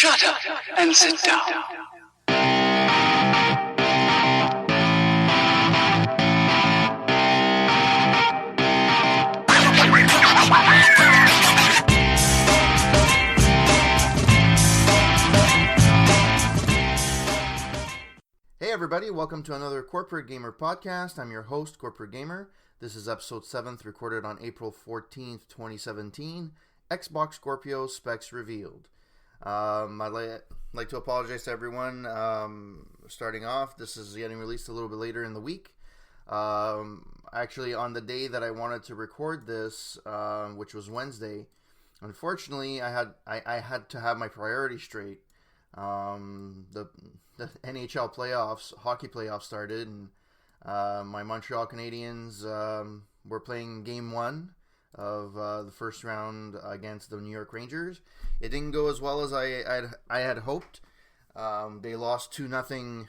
Shut up and sit down. Hey everybody, welcome to another Corporate Gamer podcast. I'm your host, Corporate Gamer. This is episode 7th, recorded on April 14th, 2017. Xbox Scorpio specs revealed. I'd like to apologize to everyone. Starting off, this is getting released a little bit later in the week. Actually, on the day that I wanted to record this, which was Wednesday, unfortunately, I had to have my priorities straight. The NHL playoffs, hockey playoffs started, and my Montreal Canadiens were playing Game 1 of the first round against the New York Rangers. It didn't go as well as I had hoped. They lost 2-0,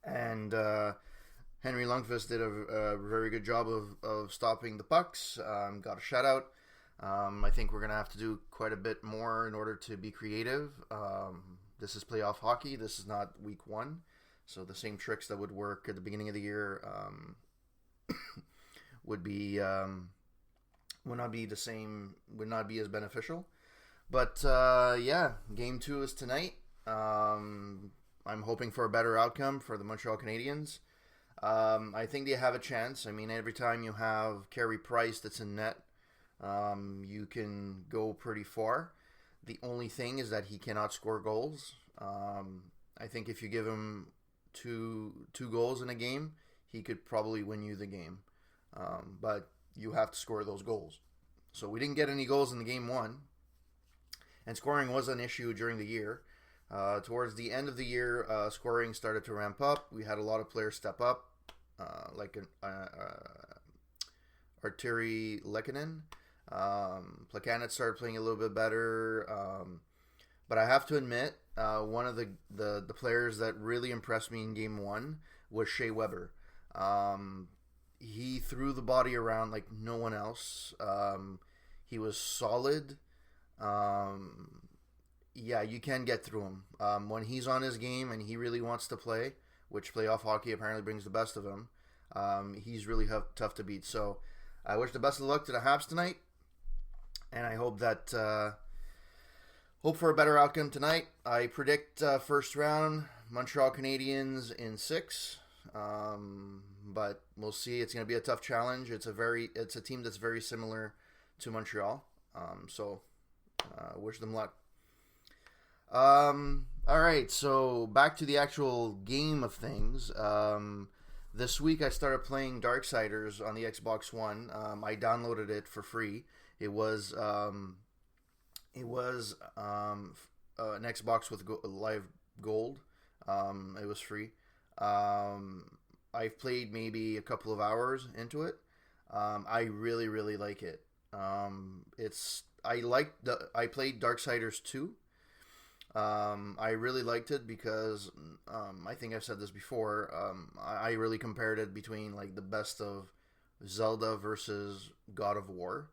and Henry Lundqvist did a very good job of stopping the pucks. Got a shutout. I think we're going to have to do quite a bit more in order to be creative. This is playoff hockey. This is not week 1. So the same tricks that would work at the beginning of the year would not be as beneficial. But yeah, game 2 is tonight. I'm hoping for a better outcome for the Montreal Canadiens. I think they have a chance. I mean, every time you have Carey Price that's in net, you can go pretty far. The only thing is that he cannot score goals. I think if you give him two goals in a game, he could probably win you the game. But you have to score those goals. So we didn't get any goals in the game 1. And scoring was an issue during the year. Towards the end of the year, scoring started to ramp up. We had a lot of players step up, like Arturi Lehkonen. Plekanec started playing a little bit better. But I have to admit, one of the players that really impressed me in game 1 was Shea Weber. He threw the body around like no one else. He was solid. Yeah, you can get through him. When he's on his game and he really wants to play, which playoff hockey apparently brings the best of him, he's really tough to beat. So I wish the best of luck to the Habs tonight. And I hope for a better outcome tonight. I predict first round Montreal Canadiens in 6. But we'll see. It's going to be a tough challenge. It's a team that's very similar to Montreal. So wish them luck. All right. So back to the actual game of things. This week I started playing Darksiders on the Xbox One. I downloaded it for free. It was an Xbox with Live Gold. It was free. I've played maybe a couple of hours into it. I really, really like it. I played Darksiders 2. I really liked it because I think I've said this before. I really compared it between like the best of Zelda versus God of War.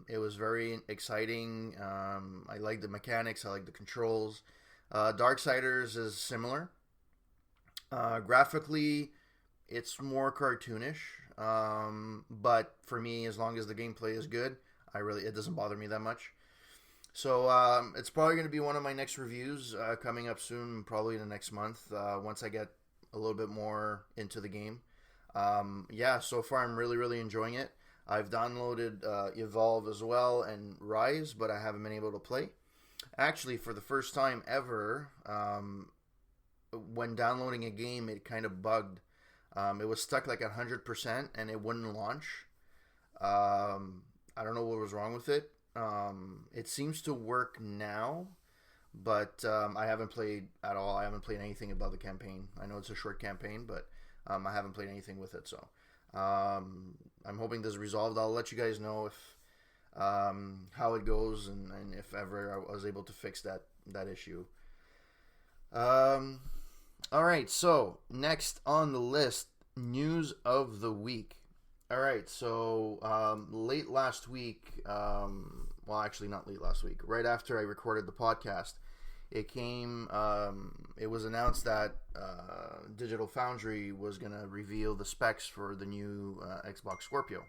It was very exciting. I like the mechanics. I like the controls. Darksiders is similar. Graphically, it's more cartoonish. But for me, as long as the gameplay is good, it doesn't bother me that much. So it's probably going to be one of my next reviews coming up soon, probably in the next month, once I get a little bit more into the game. Yeah, so far I'm really, really enjoying it. I've downloaded Evolve as well and Rise, but I haven't been able to play. Actually, for the first time ever, when downloading a game, it kind of bugged. It was stuck like 100% and it wouldn't launch. I don't know what was wrong with it. It seems to work now, but I haven't played at all. I haven't played anything about the campaign. I know it's a short campaign, but I haven't played anything with it. So I'm hoping this is resolved. I'll let you guys know if how it goes and if ever I was able to fix that issue. All right, so next on the list, news of the week. All right, so late last week, well, actually not late last week, right after I recorded the podcast, it came, it was announced that Digital Foundry was going to reveal the specs for the new Xbox Scorpio.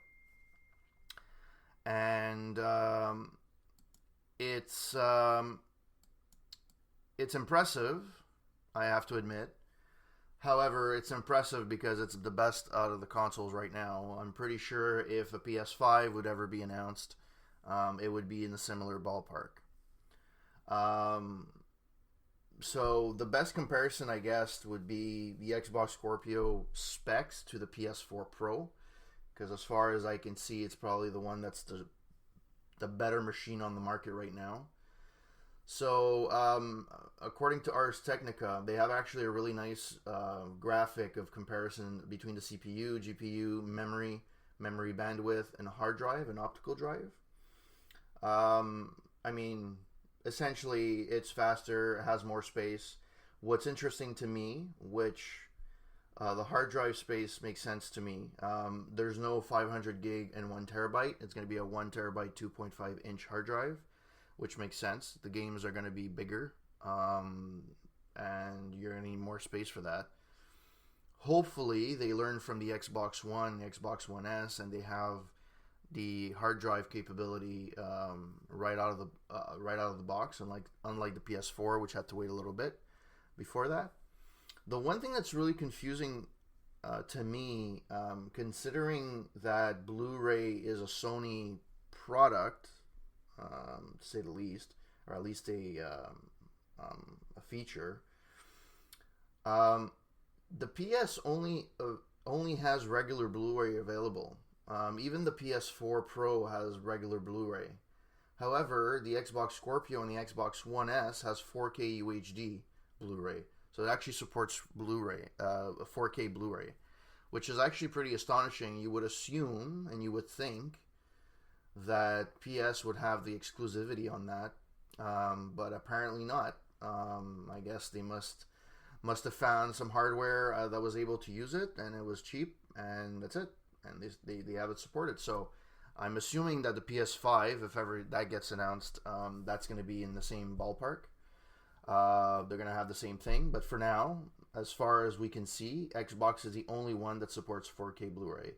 And it's impressive, I have to admit. However, it's impressive because it's the best out of the consoles right now. I'm pretty sure if a PS5 would ever be announced, it would be in a similar ballpark. So the best comparison, I guess, would be the Xbox Scorpio specs to the PS4 Pro, because as far as I can see, it's probably the one that's the better machine on the market right now. So, according to Ars Technica, they have actually a really nice graphic of comparison between the CPU, GPU, memory bandwidth, and a hard drive, an optical drive. I mean, essentially, it's faster, it has more space. What's interesting to me, which the hard drive space makes sense to me. There's no 500 gig and 1 terabyte. It's going to be a 1 terabyte, 2.5 inch hard drive, which makes sense. The games are going to be bigger, and you're going to need more space for that. Hopefully, they learn from the Xbox One, the Xbox One S, and they have the hard drive capability right out of the box, and unlike the PS4, which had to wait a little bit before that. The one thing that's really confusing to me, considering that Blu-ray is a Sony product, to say the least, or at least a feature. The PS only has regular Blu-ray available. Even the PS4 Pro has regular Blu-ray. However, the Xbox Scorpio and the Xbox One S has 4K UHD Blu-ray. So it actually supports Blu-ray, 4K Blu-ray, which is actually pretty astonishing. You would assume and you would think that PS would have the exclusivity on that, but apparently not. I guess they must have found some hardware that was able to use it, and it was cheap, and that's it. And they have it supported. So I'm assuming that the PS5, if ever that gets announced, that's going to be in the same ballpark. They're going to have the same thing, but for now, as far as we can see, Xbox is the only one that supports 4K Blu-ray.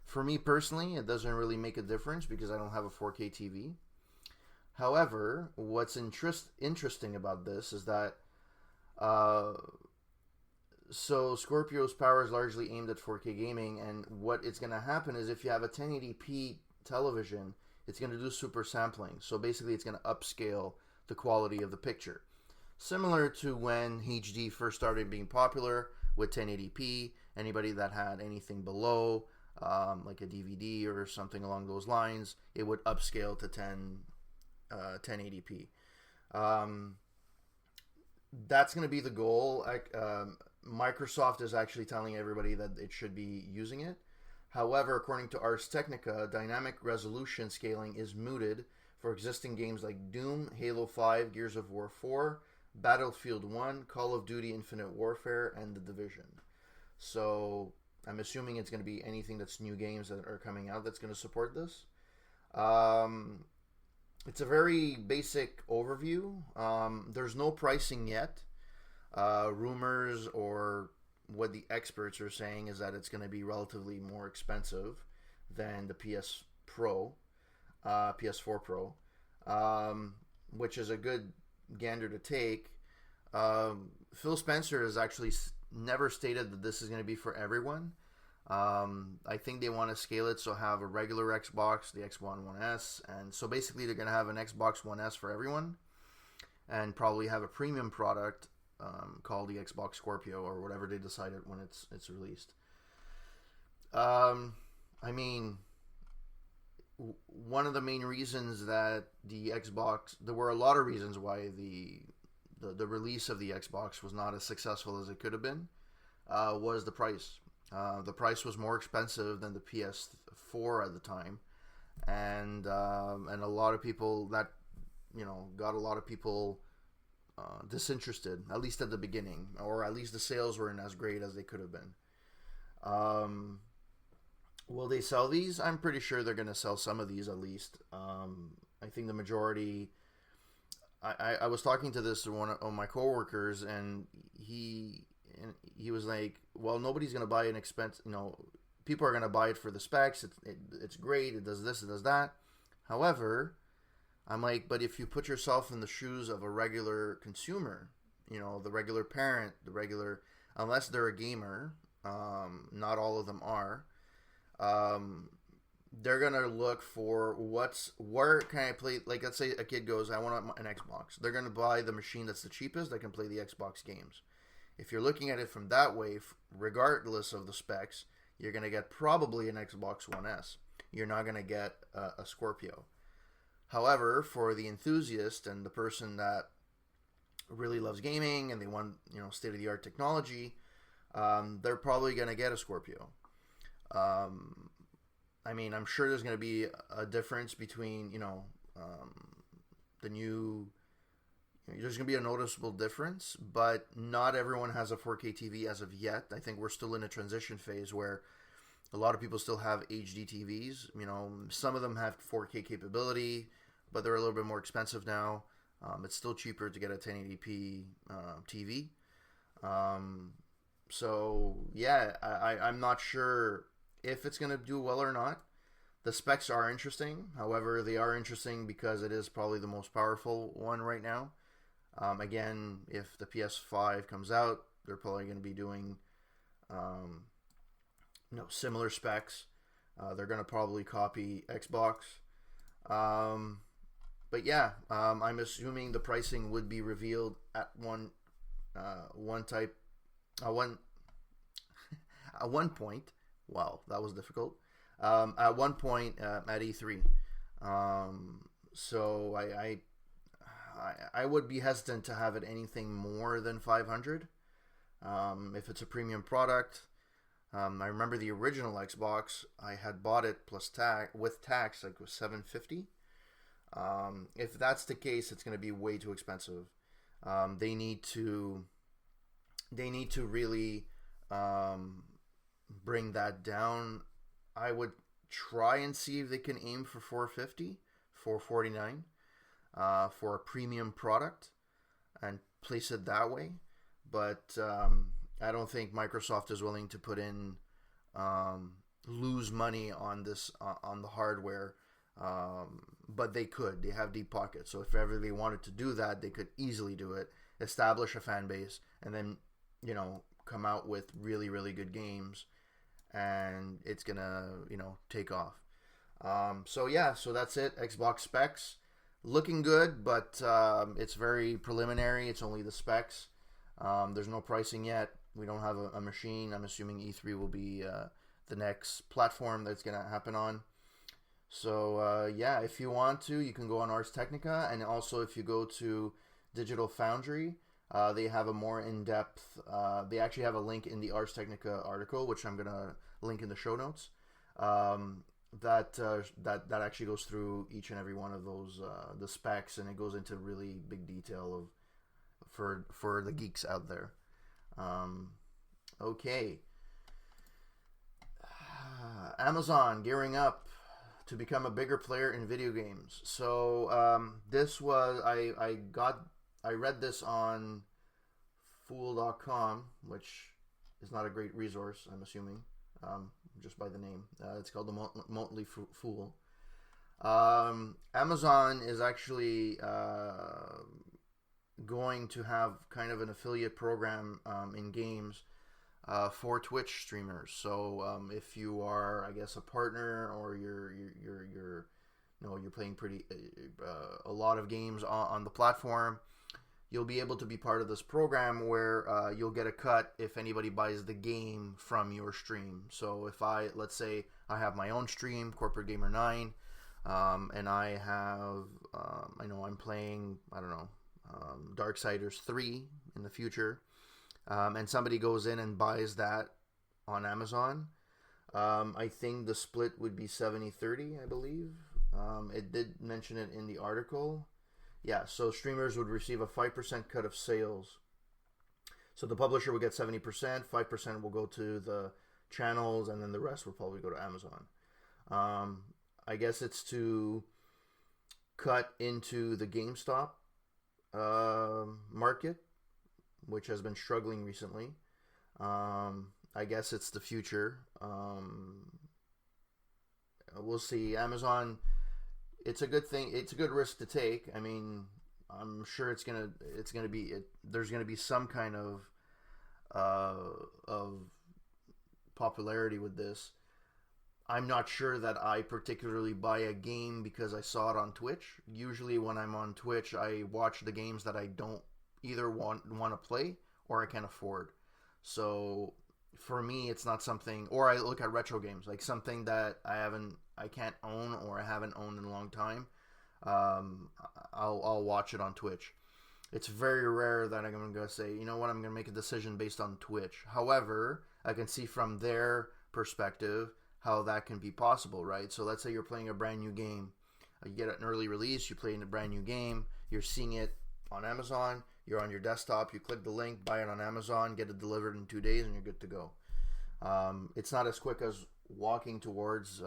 For me personally, it doesn't really make a difference because I don't have a 4K TV. However, what's interesting about this is that so Scorpio's power is largely aimed at 4K gaming, and what it's going to happen is if you have a 1080p television, it's going to do super sampling. So basically, it's going to upscale the quality of the picture. Similar to when HD first started being popular with 1080p, anybody that had anything below, like a DVD or something along those lines, it would upscale to 1080p. That's going to be the goal. Microsoft is actually telling everybody that it should be using it. However, according to Ars Technica, dynamic resolution scaling is mooted for existing games like Doom, Halo 5, Gears of War 4, Battlefield 1, Call of Duty Infinite Warfare, and The Division. So I'm assuming it's going to be anything that's new games that are coming out that's going to support this. It's a very basic overview. There's no pricing yet. Rumors or what the experts are saying is that it's going to be relatively more expensive than the PS4 Pro, which is a good gander to take. Phil Spencer has actually never stated that this is going to be for everyone. I think they want to scale it, so have a regular Xbox, the Xbox One S, and so basically they're going to have an Xbox One S for everyone, and probably have a premium product called the Xbox Scorpio or whatever they decided when it's released. I mean, one of the main reasons that the Xbox, there were a lot of reasons why the release of the Xbox was not as successful as it could have been, was the price. The price was more expensive than the PS4 at the time, and a lot of people that got a lot of people disinterested, at least at the beginning, or at least the sales weren't as great as they could have been. Will they sell these? I'm pretty sure they're going to sell some of these at least. I think the majority. I was talking to this one of my coworkers, and he was like, "Well, nobody's gonna buy an expense. People are gonna buy it for the specs. It's great. It does this. It does that. However, I'm like, but if you put yourself in the shoes of a regular consumer, the regular parent, unless they're a gamer, not all of them are. They're gonna look for where can I play. Like, let's say a kid goes, I want an Xbox. They're gonna buy the machine that's the cheapest that can play the Xbox games. If you're looking at it from that way, regardless of the specs, you're gonna get probably an Xbox One S. You're not gonna get a Scorpio. However, for the enthusiast and the person that really loves gaming and they want state-of-the-art technology, they're probably gonna get a Scorpio. I'm sure there's going to be a difference between, the new. There's going to be a noticeable difference, but not everyone has a 4K TV as of yet. I think we're still in a transition phase where a lot of people still have HD TVs. Some of them have 4K capability, but they're a little bit more expensive now. It's still cheaper to get a 1080p TV. So, yeah, I'm not sure if it's going to do well or not. The specs are interesting. However, they are interesting because it is probably the most powerful one right now. Again, if the PS5 comes out, they're probably going to be doing similar specs. They're going to probably copy Xbox. But yeah, I'm assuming the pricing would be revealed at one point. Wow, that was difficult. At one point at E3. So I would be hesitant to have it anything more than 500. If it's a premium product. I remember the original Xbox, I had bought it with tax, like it was $750. If that's the case, it's going to be way too expensive. They need to really bring that down. I would try and see if they can aim for $450, $449 for a premium product and place it that way. But I don't think Microsoft is willing to put in lose money on this on the hardware. But they could. They have deep pockets. So if ever they wanted to do that, they could easily do it, establish a fan base, and then come out with really, really good games. And it's gonna, take off. So that's it. Xbox specs looking good, but it's very preliminary. It's only the specs. There's no pricing yet. We don't have a machine. I'm assuming E3 will be the next platform that's gonna happen on. So if you want to, you can go on Ars Technica, and also if you go to Digital Foundry. They have a more in-depth. They actually have a link in the Ars Technica article, which I'm gonna link in the show notes. That actually goes through each and every one of those the specs, and it goes into really big detail for the geeks out there. Okay. Amazon gearing up to become a bigger player in video games. So this was I read this on Fool.com, which is not a great resource, I'm assuming, just by the name. It's called the Motley Fool. Amazon is actually going to have kind of an affiliate program in games for Twitch streamers. So if you are, I guess, a partner, or you're playing a lot of games on the platform, you'll be able to be part of this program where you'll get a cut if anybody buys the game from your stream. So if let's say I have my own stream, Corporate Gamer 9, and I have, I'm playing, Darksiders 3 in the future, and somebody goes in and buys that on Amazon, I think the split would be 70-30, I believe. It did mention it in the article. Yeah, so streamers would receive a 5% cut of sales. So the publisher would get 70%, 5% will go to the channels, and then the rest will probably go to Amazon. I guess it's to cut into the GameStop market, which has been struggling recently. I guess it's the future. We'll see. Amazon, it's a good thing. It's a good risk to take. I mean, I'm sure there's gonna be some kind of popularity with this. I'm not sure that I particularly buy a game because I saw it on Twitch. Usually, when I'm on Twitch, I watch the games that I don't either want to play or I can't afford. So for me, it's not something. Or I look at retro games, like something that I can't own or I haven't owned in a long time. I'll watch it on Twitch. It's very rare that I'm going to say, you know what, I'm going to make a decision based on Twitch. However, I can see from their perspective how that can be possible, right? So let's say you're playing a brand new game. You get an early release, you play in a brand new game, you're seeing it on Amazon, you're on your desktop, you click the link, buy it on Amazon, get it delivered in 2 days, and you're good to go. It's not as quick as walking towards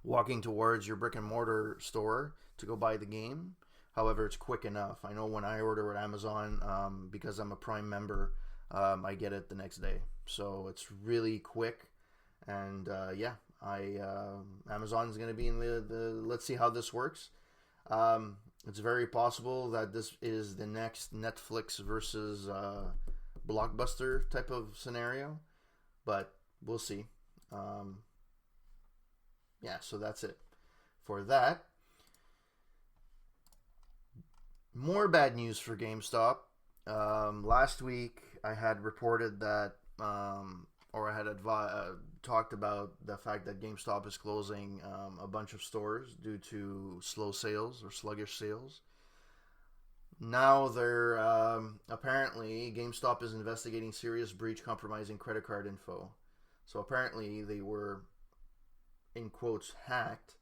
your brick and mortar store to go buy the game. However, it's quick enough. I know when I order at Amazon, because I'm a Prime member, I get it the next day. So it's really quick. And Amazon is going to be in the. Let's see how this works. It's very possible that this is the next Netflix versus Blockbuster type of scenario, but we'll see. So that's it for that. More bad news for GameStop. Last week I had reported that, or I had talked about the fact that GameStop is closing a bunch of stores due to slow sales or sluggish sales. Now they're apparently GameStop is investigating serious breach compromising credit card info. So apparently they were, in quotes, hacked.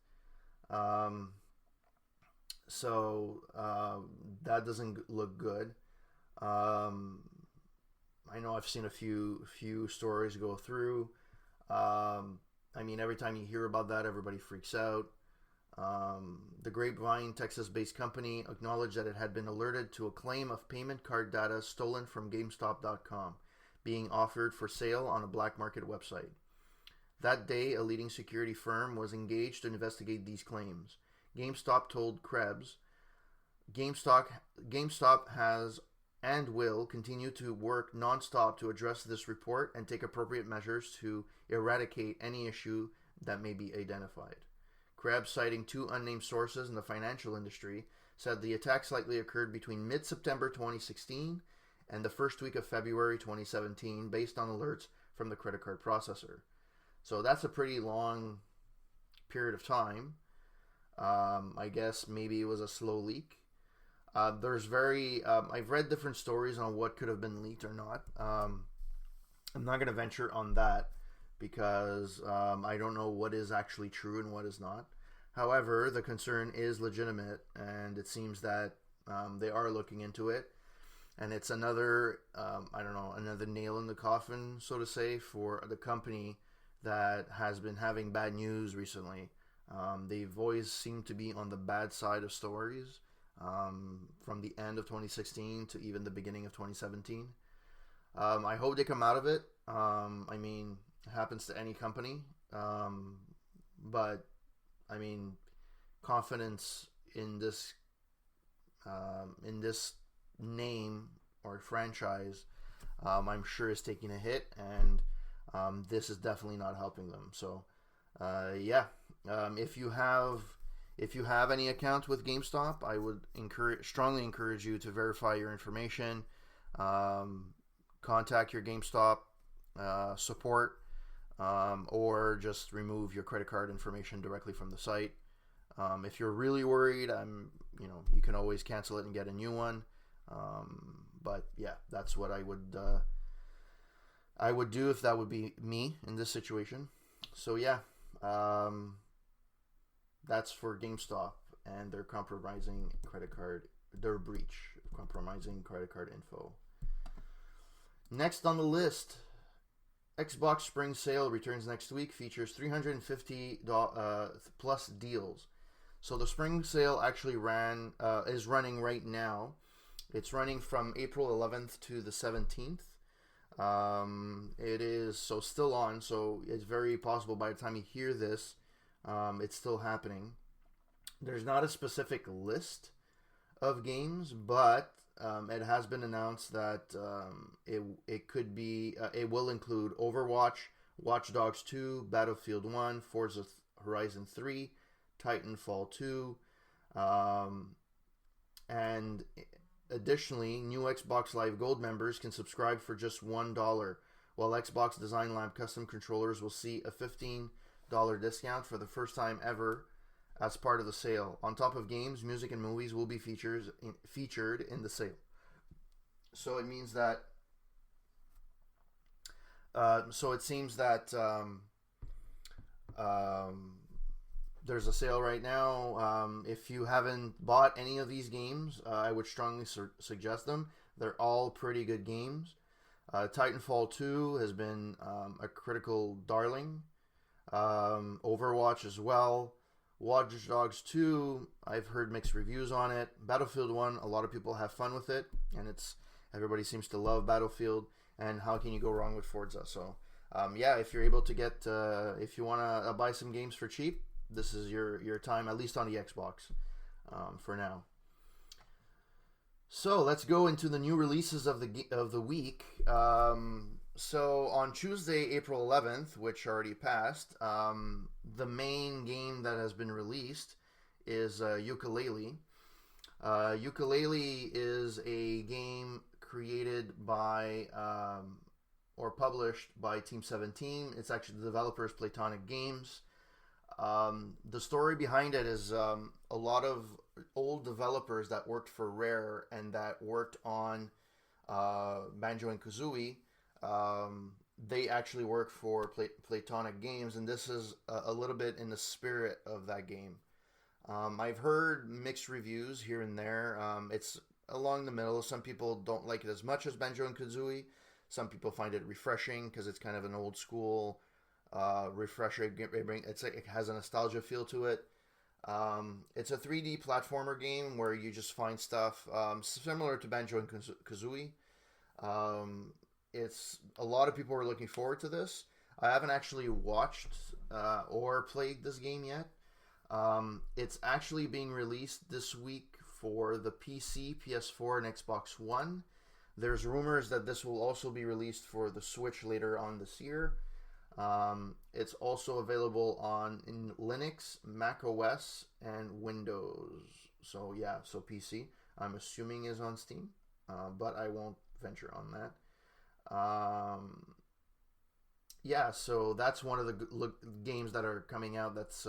So that doesn't look good. I know I've seen a few stories go through. I mean, every time you hear about that, everybody freaks out. The Grapevine, Texas-based company, acknowledged that it had been alerted to a claim of payment card data stolen from GameStop.com being offered for sale on a black market website. That day, a leading security firm was engaged to investigate these claims. GameStop told Krebs, GameStop has and will continue to work non-stop to address this report and take appropriate measures to eradicate any issue that may be identified. Krebs, citing two unnamed sources in the financial industry, said the attacks likely occurred between mid-September 2016 and the first week of February 2017 based on alerts from the credit card processor. So that's a pretty long period of time. I guess maybe it was a slow leak. I've read different stories on what could have been leaked or not. I'm not going to venture on that because I don't know what is actually true and what is not. However, the concern is legitimate, and it seems that they are looking into it. And it's another, another nail in the coffin, so to say, for the company that has been having bad news recently. They've always seemed to be on the bad side of stories. From the end of 2016 to even the beginning of 2017. I hope they come out of it. I mean, it happens to any company. But, I mean, confidence in this name or franchise, I'm sure is taking a hit. And this is definitely not helping them. So, if you have any account with GameStop, I would strongly encourage you to verify your information. Contact your GameStop support, or just remove your credit card information directly from the site. If you're really worried, you can always cancel it and get a new one. But yeah, that's what I would do if that would be me in this situation. So yeah. That's for GameStop and their their breach of compromising credit card info. Next on the list, Xbox Spring Sale returns next week, features $350 plus deals. So the spring sale actually is running right now. It's running from April 11th to the 17th. It is still on, so it's very possible by the time you hear this, it's still happening. There's not a specific list of games, but it has been announced that it could be it will include Overwatch, Watch Dogs 2, Battlefield 1, Forza Horizon 3, Titanfall 2, and additionally, new Xbox Live Gold members can subscribe for just $1, while Xbox Design Lab custom controllers will see a $15 discount for the first time ever as part of the sale. On top of games, music and movies will be featured in the sale. So it means that. So it seems that there's a sale right now. If you haven't bought any of these games, I would strongly suggest them. They're all pretty good games. Titanfall 2 has been a critical darling. Overwatch as well. Watch Dogs 2, I've heard mixed reviews on it. Battlefield 1, a lot of people have fun with it, and everybody seems to love Battlefield, and how can you go wrong with Forza? So, yeah, if you're able to get, if you want to buy some games for cheap, this is your time, at least on the Xbox, for now. So, let's go into the new releases of the week. So on Tuesday, April 11th, which already passed, the main game that has been released is Yooka-Laylee. Yooka-Laylee is a game created by or published by Team 17. It's actually the developers Platonic Games. The story behind it is a lot of old developers that worked for Rare and that worked on Banjo and Kazooie. They actually work for Platonic Games, and this is a little bit in the spirit of that game. I've heard mixed reviews here and there. It's along the middle. Some people don't like it as much as Banjo and Kazooie. Some people find it refreshing because it's kind of an old school refresher. It has a nostalgia feel to it. It's a 3D platformer game where you just find stuff similar to Banjo and Kazooie. It's a lot of people are looking forward to this. I haven't actually watched or played this game yet. It's actually being released this week for the PC, PS4, and Xbox One. There's rumors that this will also be released for the Switch later on this year. It's also available in Linux, Mac OS, and Windows. So yeah, so PC, I'm assuming is on Steam, but I won't venture on that. Yeah, so that's one of the games that are coming out that's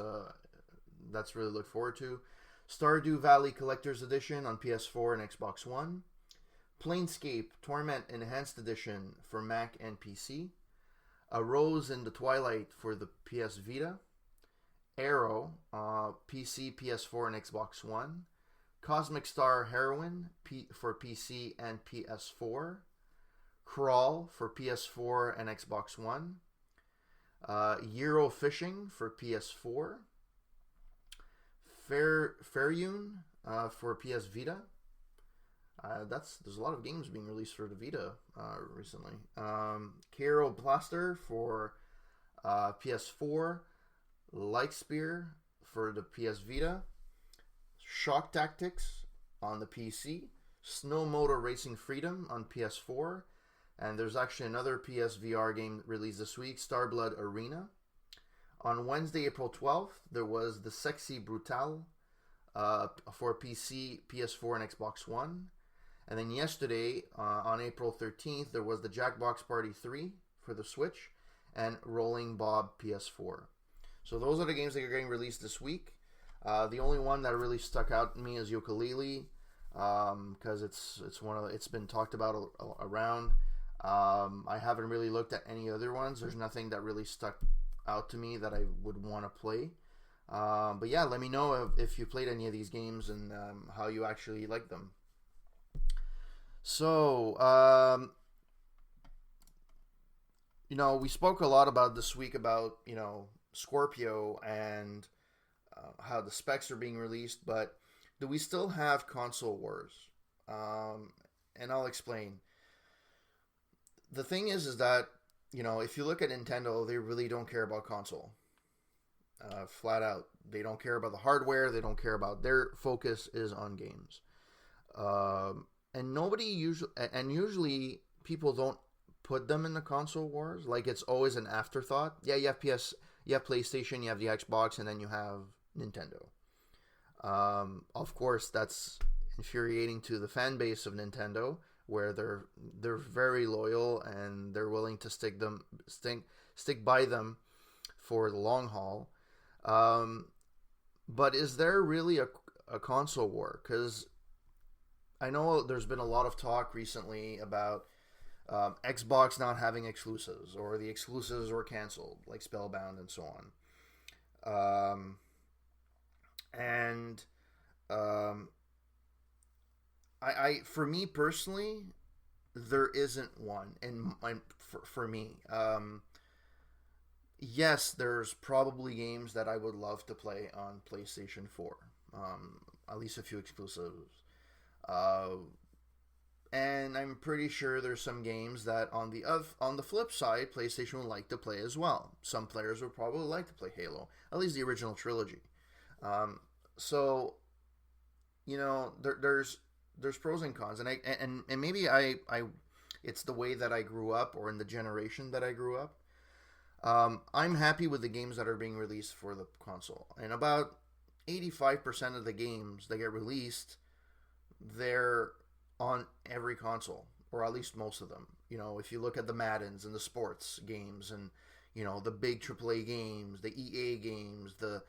really look forward to. Stardew Valley Collector's Edition on PS4 and Xbox One. Planescape Torment Enhanced Edition for Mac and PC. A Rose in the Twilight for the PS Vita. Arrow, PC, PS4, and Xbox One. Cosmic Star Heroine for PC and PS4. Crawl for PS4 and Xbox One. Euro Fishing for PS4. Fairune for PS Vita. There's a lot of games being released for the Vita recently. Cairo Blaster for PS4. Lightspear for the PS Vita. Shock Tactics on the PC. Snow Motor Racing Freedom on PS4. And there's actually another PSVR game released this week, Starblood Arena. On Wednesday, April 12th, there was the Sexy Brutale for PC, PS4, and Xbox One. And then yesterday, on April 13th, there was the Jackbox Party 3 for the Switch and Rolling Bob PS4. So those are the games that are getting released this week. The only one that really stuck out to me is Yooka-Laylee, because it's been talked about around. I haven't really looked at any other ones. There's nothing that really stuck out to me that I would want to play. But yeah, let me know if you played any of these games and how you actually like them. So, we spoke a lot about this week about, Scorpio and how the specs are being released, but do we still have console wars? And I'll explain. The thing is that if you look at Nintendo, they really don't care about console. Flat out, they don't care about the hardware. They don't care about their focus is on games. And usually people don't put them in the console wars. Like it's always an afterthought. Yeah, you have you have PlayStation, you have the Xbox, and then you have Nintendo. Of course, that's infuriating to the fan base of Nintendo, where they're very loyal and they're willing to stick by them for the long haul. But is there really a console war? Because I know there's been a lot of talk recently about Xbox not having exclusives, or the exclusives were canceled, like Spellbound and so on. And I for me personally, there isn't one. And for me, yes, there's probably games that I would love to play on PlayStation 4. At least a few exclusives. And I'm pretty sure there's some games that on the flip side, PlayStation would like to play as well. Some players would probably like to play Halo, at least the original trilogy. So, there's pros and cons, and maybe I it's the way that I grew up, or in the generation that I grew up. I'm happy with the games that are being released for the console, and about 85% of the games that get released, they're on every console, or at least most of them. If you look at the Maddens and the sports games, and the big AAA games, the EA games, the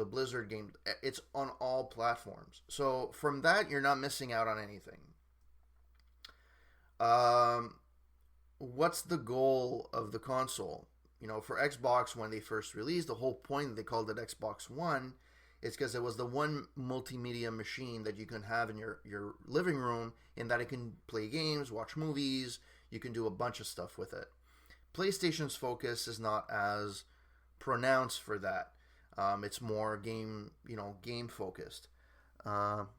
Blizzard game, it's on all platforms. So from that, you're not missing out on anything. What's the goal of the console? For Xbox, when they first released, the whole point they called it Xbox One is because it was the one multimedia machine that you can have in your living room, in that it can play games, watch movies, you can do a bunch of stuff with it. PlayStation's focus is not as pronounced for that. It's more game focused. I'm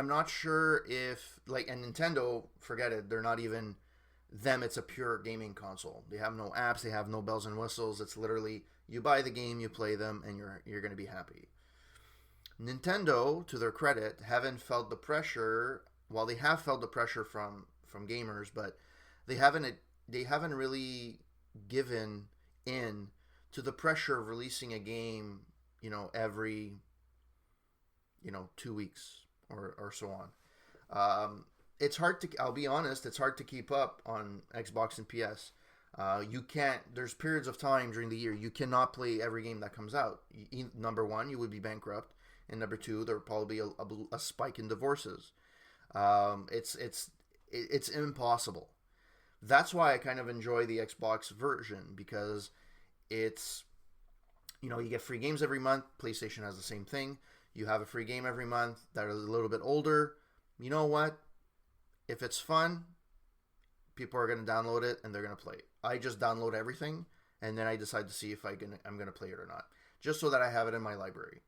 not sure if, and Nintendo, forget it. They're not even them. It's a pure gaming console. They have no apps. They have no bells and whistles. It's literally you buy the game, you play them, and you're going to be happy. Nintendo, to their credit, haven't felt the pressure. Well, they have felt the pressure from gamers, but they haven't really given in to the pressure of releasing a game, every 2 weeks or so on. It's hard to, I'll be honest, it's hard to keep up on Xbox and PS. There's periods of time during the year you cannot play every game that comes out. Number one, you would be bankrupt, and number two, there would probably be a spike in divorces. It's impossible. That's why I kind of enjoy the Xbox version, because it's, you get free games every month. PlayStation has the same thing. You have a free game every month that is a little bit older. You know what? If it's fun, people are going to download it and they're going to play it. I just download everything, and then I decide to see if I'm going to play it or not, just so that I have it in my library.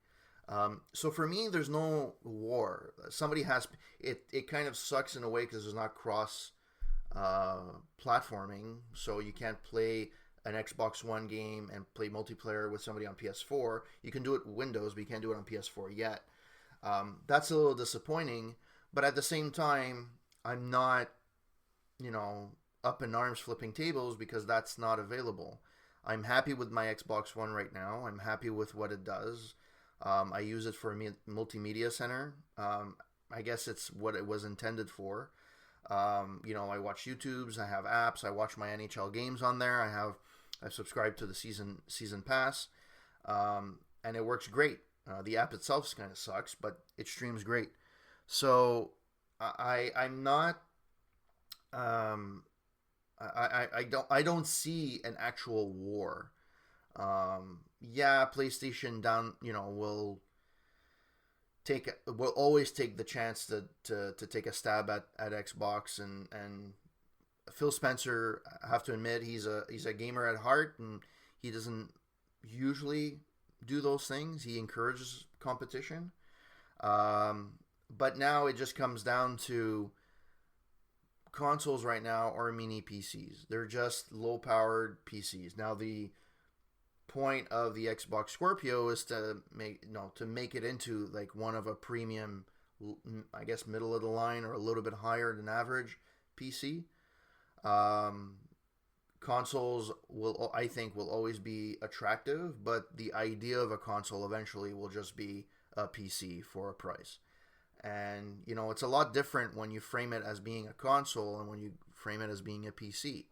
So for me, there's no war. Somebody has it. It kind of sucks in a way because there's not cross platforming, so you can't play an Xbox One game and play multiplayer with somebody on PS4. You can do it with Windows, but you can't do it on PS4 yet. That's a little disappointing, but at the same time, I'm not, up in arms flipping tables because that's not available. I'm happy with my Xbox One right now. I'm happy with what it does. I use it for a multimedia center. I guess it's what it was intended for. I watch YouTubes. I have apps. I watch my NHL games on there. I've subscribed to the season pass, and it works great. The app itself kind of sucks, but it streams great. So I'm not. I don't see an actual war. PlayStation will always take the chance to take a stab at Xbox and Phil Spencer, I have to admit, he's a gamer at heart, and he doesn't usually do those things. He encourages competition. But now it just comes down to consoles right now are mini PCs. They're just low powered PCs. Now the point of the Xbox Scorpio is to make it into like one of a premium, I guess middle of the line or a little bit higher than average PC. Consoles I think will always be attractive, but the idea of a console eventually will just be a PC for a price. And it's a lot different when you frame it as being a console and when you frame it as being a PC.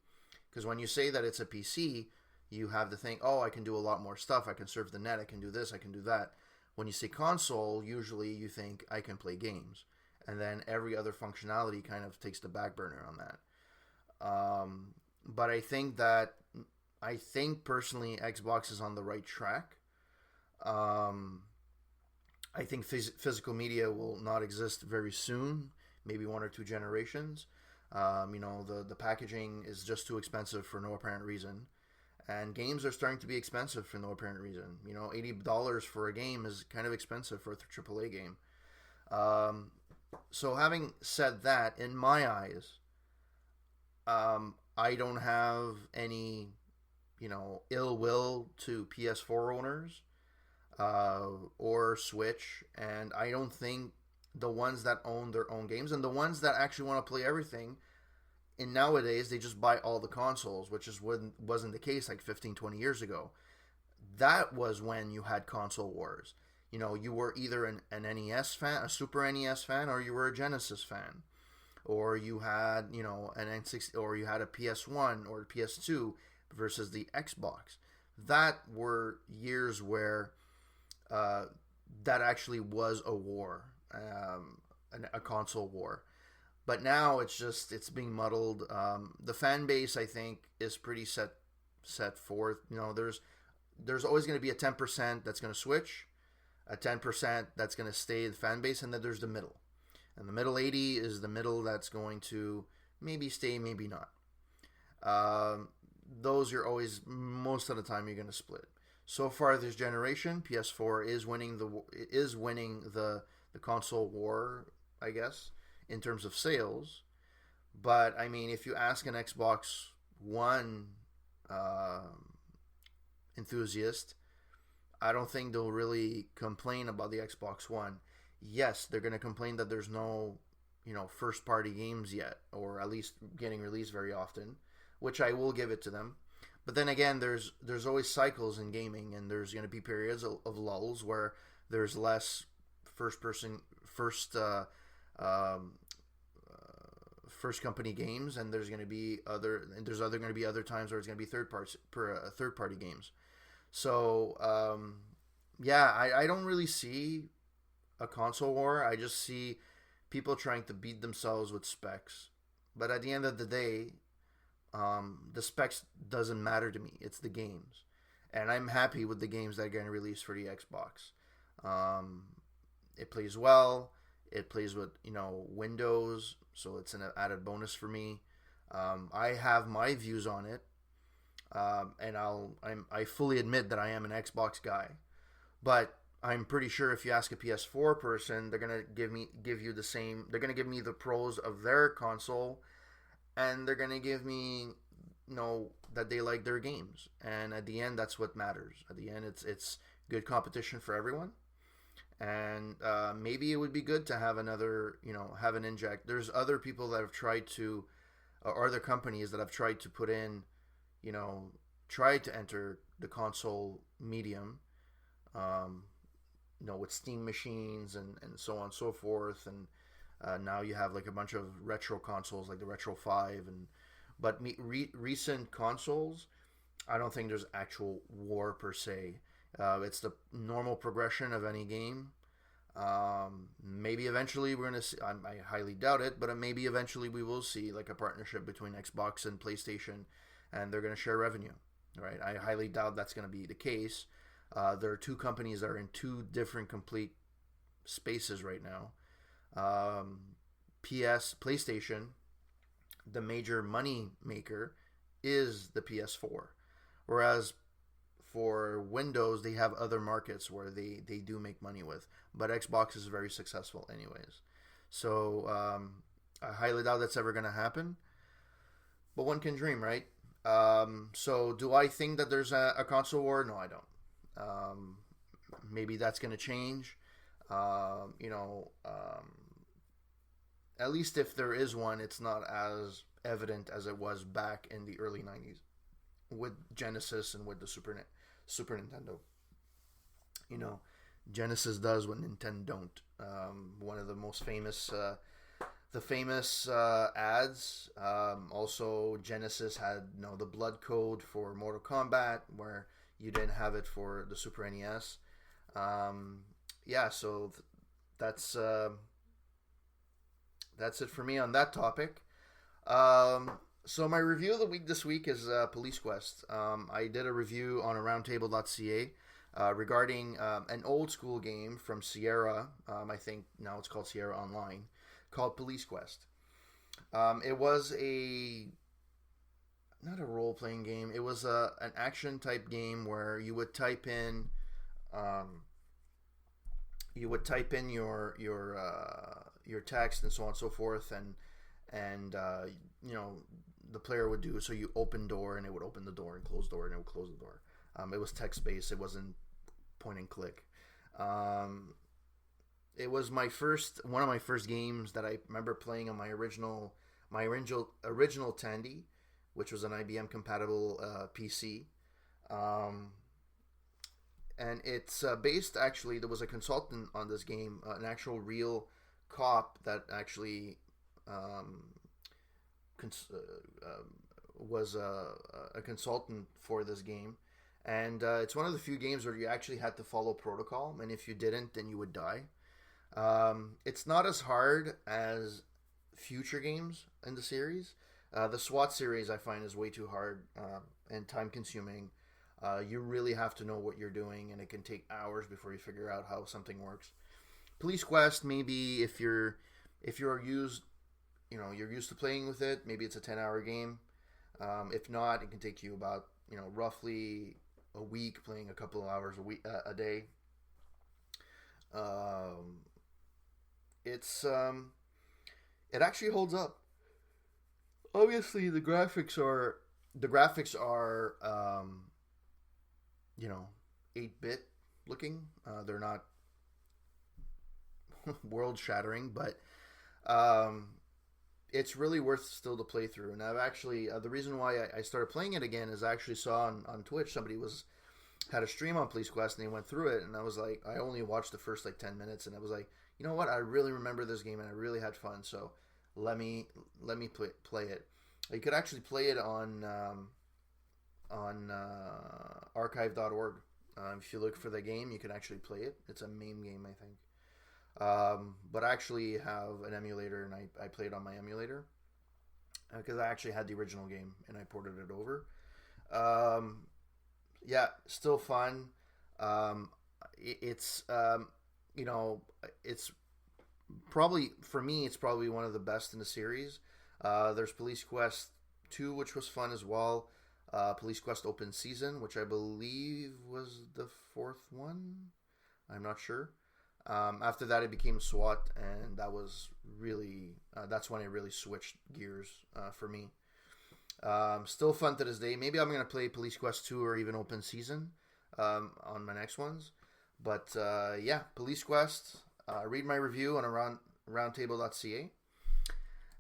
Because when you say that it's a PC, you have to think, oh, I can do a lot more stuff. I can surf the net. I can do this. I can do that. When you say console, usually you think I can play games. And then every other functionality kind of takes the back burner on that. But I think personally Xbox is on the right track. I think physical media will not exist very soon, maybe 1 or 2 generations. The packaging is just too expensive for no apparent reason. And games are starting to be expensive for no apparent reason. $80 for a game is kind of expensive for a AAA game. So having said that, in my eyes, I don't have any, ill will to PS4 owners or Switch, and I don't think the ones that own their own games and the ones that actually want to play everything, and nowadays they just buy all the consoles, which wasn't the case like 15, 20 years ago. That was when you had console wars. You were either an NES fan, a Super NES fan, or you were a Genesis fan. Or you had, an N60, or you had a PS1 or PS2 versus the Xbox. That were years where that actually was a war, a console war. But now it's being muddled. The fan base, I think, is pretty set forth. There's always going to be a 10% that's going to switch, a 10% that's going to stay the fan base, and then there's the middle. And the middle 80 is the middle that's going to maybe stay, maybe not. Those you're always, most of the time, you're going to split. So far this generation, PS4 is winning the console war, I guess, in terms of sales. But I mean, if you ask an Xbox One enthusiast, I don't think they'll really complain about the Xbox One. Yes, they're going to complain that there's no, first party games yet, or at least getting released very often, which I will give it to them. But then again, there's always cycles in gaming, and there's going to be periods of lulls where there's less first company games, and there's going to be other times where it's going to be third party games. So I don't really see a console war. I just see people trying to beat themselves with specs. But at the end of the day, the specs doesn't matter to me. It's the games. And I'm happy with the games that are getting released for the Xbox. It plays well. It plays with, Windows, so it's an added bonus for me. I have my views on it. And I fully admit that I am an Xbox guy. But I'm pretty sure if you ask a PS4 person, they're gonna give you the same. They're gonna give me the pros of their console, and they're gonna give me, that they like their games. And at the end, that's what matters. At the end, it's good competition for everyone. And maybe it would be good to have another, have an inject. There's other people that have tried to, or other companies that have tried to put in, tried to enter the console medium. With Steam machines and so on and so forth, and now you have like a bunch of retro consoles like the Retro 5, but recent consoles, I don't think there's actual war per se. It's the normal progression of any game. Maybe eventually we're gonna see. I highly doubt it, but maybe eventually we will see like a partnership between Xbox and PlayStation, and they're gonna share revenue. Right? I highly doubt that's gonna be the case. There are two companies that are in two different complete spaces right now. PlayStation the major money maker is the PS4. Whereas for Windows, they have other markets where they do make money with. But Xbox is very successful anyways. So I highly doubt that's ever going to happen. But one can dream, right? So do I think that there's a console war? No, I don't. Maybe that's going to change. You know, at least if there is one, it's not as evident as it was back in the early 90s with Genesis and with the Super Nintendo. You know, Genesis does what Nintendo don't. One of the most famous, ads. Also, Genesis had the blood code for Mortal Kombat, where you didn't have it for the Super NES. Yeah, so that's it for me on that topic. So my review of the week this week is Police Quest. I did a review on aroundtable.ca regarding an old school game from Sierra. I think now it's called Sierra Online, called Police Quest. It was not a role-playing game. It was an action type game where you would type in your text and so on and so forth, and the player would do so. You open door and it would open the door, and close door and it would close the door. It was text based. It wasn't point and click. It was one of my first games that I remember playing on my original Tandy, which was an IBM compatible PC. And it's based, actually, there was a consultant on this game, an actual real cop that actually was a consultant for this game. And it's one of the few games where you actually had to follow protocol, and if you didn't, then you would die. It's not as hard as future games in the series. The SWAT series, I find, is way too hard and time consuming. You really have to know what you're doing, and it can take hours before you figure out how something works. Police Quest, maybe if you're used to playing with it, maybe it's a 10-hour game. If not, it can take you about roughly a week, playing a couple of hours a day. It actually holds up. Obviously, the graphics are 8-bit looking. They're not world shattering, but it's really worth still to play through. And I've actually the reason why I started playing it again is I actually saw on Twitch somebody had a stream on Police Quest, and they went through it, and I was like, I only watched the first 10 minutes, and I was like, you know what, I really remember this game and I really had fun, so let me play it. You could actually play it on archive.org. If you look for the game, you can actually play it. It's a MAME game, I think. But I actually have an emulator, and I played on my emulator because I actually had the original game and I ported it over. Yeah, still fun. It's probably, for me, it's probably one of the best in the series. There's Police Quest 2, which was fun as well. Police Quest Open Season, which I believe was the fourth one. I'm not sure. After that, it became SWAT, and that was really that's when it really switched gears for me. Still fun to this day. Maybe I'm gonna play Police Quest 2 or even Open Season on my next ones. But yeah, Police Quest. Read my review on roundtable.ca.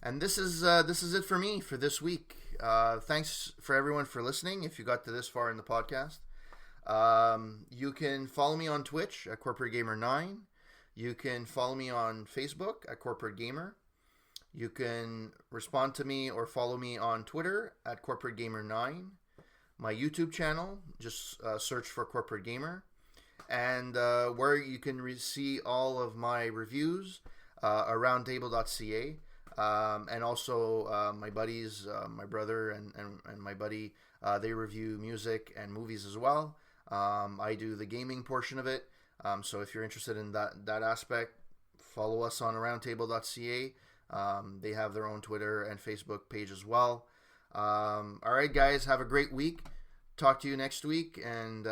And this is it for me for this week. Thanks for everyone for listening. If you got to this far in the podcast, you can follow me on Twitch at Corporate Gamer 9. You can follow me on Facebook at Corporate Gamer. You can respond to me or follow me on Twitter at Corporate Gamer 9. My YouTube channel, just search for Corporate Gamer. And where you can see all of my reviews, aroundtable.ca. And also my buddies, my brother and my buddy, they review music and movies as well. I do the gaming portion of it. So if you're interested in that aspect, follow us on aroundtable.ca. They have their own Twitter and Facebook page as well. All right, guys, have a great week. Talk to you next week, and